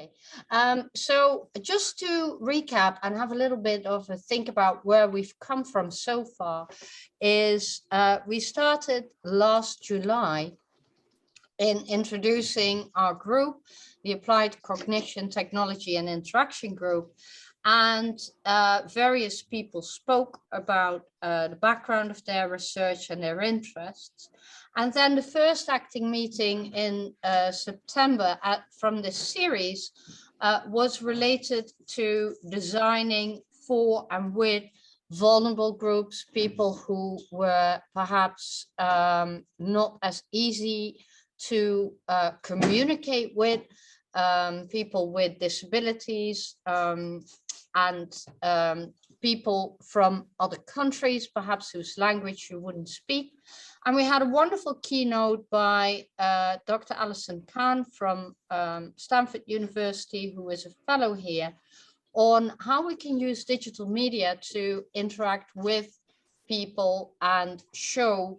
Okay, so just to recap and have a little bit of a think about where we've come from so far is we started last July in introducing our group, the Applied Cognition, Technology and Interaction Group, and various people spoke about the background of their research and their interests. And then the first acting meeting in September from this series was related to designing for and with vulnerable groups, people who were perhaps not as easy to communicate with, people with disabilities, and people from other countries, perhaps whose language you wouldn't speak. And we had a wonderful keynote by Dr. Alison Kahn from Stanford University, who is a fellow here, on how we can use digital media to interact with people and show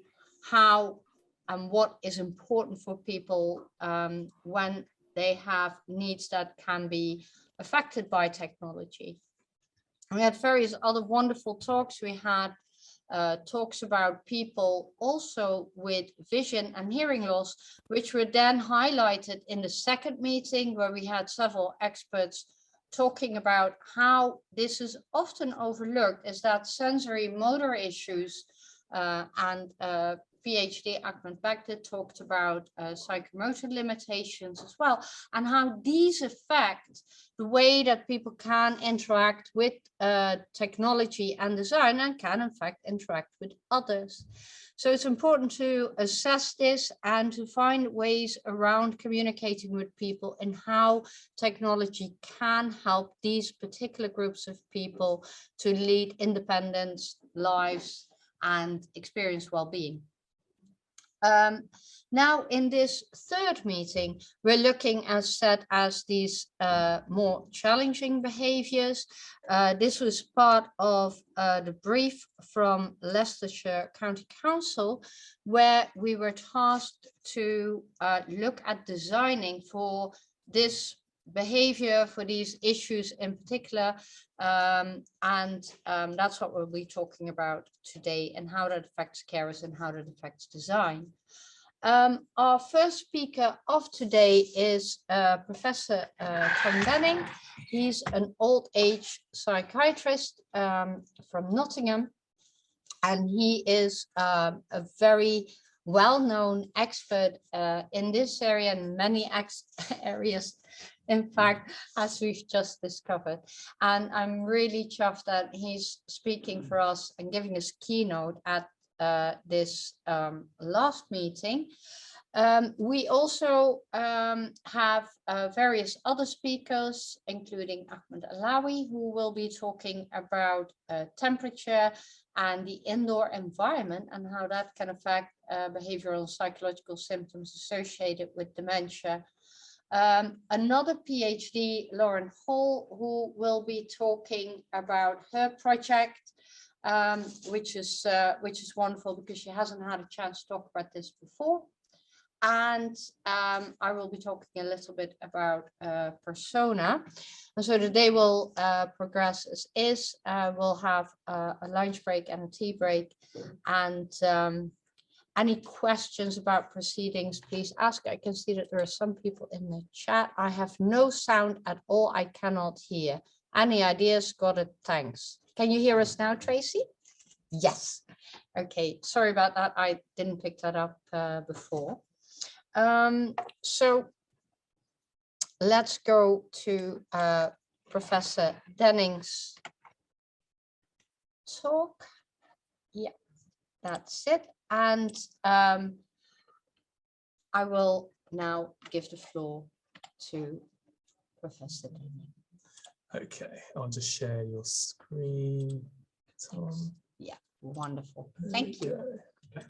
how and what is important for people when they have needs that can be affected by technology. We had various other wonderful talks. We had talks about people also with vision and hearing loss, which were then highlighted in the second meeting, where we had several experts talking about how this is often overlooked, is that sensory motor issues and PhD Ahmed Baghdad talked about psychomotor limitations as well, and how these affect the way that people can interact with technology and design, and can in fact interact with others. So it's important to assess this and to find ways around communicating with people and how technology can help these particular groups of people to lead independent lives and experience well-being. Now, in this third meeting, we're looking, as said, as these more challenging behaviors. This was part of the brief from Leicestershire County Council, where we were tasked to look at designing for this behavior, for these issues in particular, and that's what we'll be talking about today, and how that affects carers and how that affects design. Our first speaker of today is Professor Tom Denning. He's an old age psychiatrist from Nottingham, and he is a very well-known expert in this area and many areas, in fact, as we've just discovered. And I'm really chuffed that he's speaking for us and giving us keynote at this last meeting. We also have various other speakers, including Ahmed Alawi, who will be talking about temperature and the indoor environment and how that can affect behavioral and psychological symptoms associated with dementia. Another PhD, Lauren Hall, who will be talking about her project, which is wonderful because she hasn't had a chance to talk about this before. And I will be talking a little bit about persona. And so the day will progress as is. We'll have a lunch break and a tea break. And any questions about proceedings, please ask. I can see that there are some people in the chat. I have no sound at all. I cannot hear. Any ideas? Got it. Thanks. Can you hear us now, Tracy? Yes. Okay. Sorry about that. I didn't pick that up before. So let's go to Professor Denning's talk. Yeah, that's it. And I will now give the floor to Professor Denning. Okay, I'll just share your screen. Yeah, wonderful. Thank you. Okay.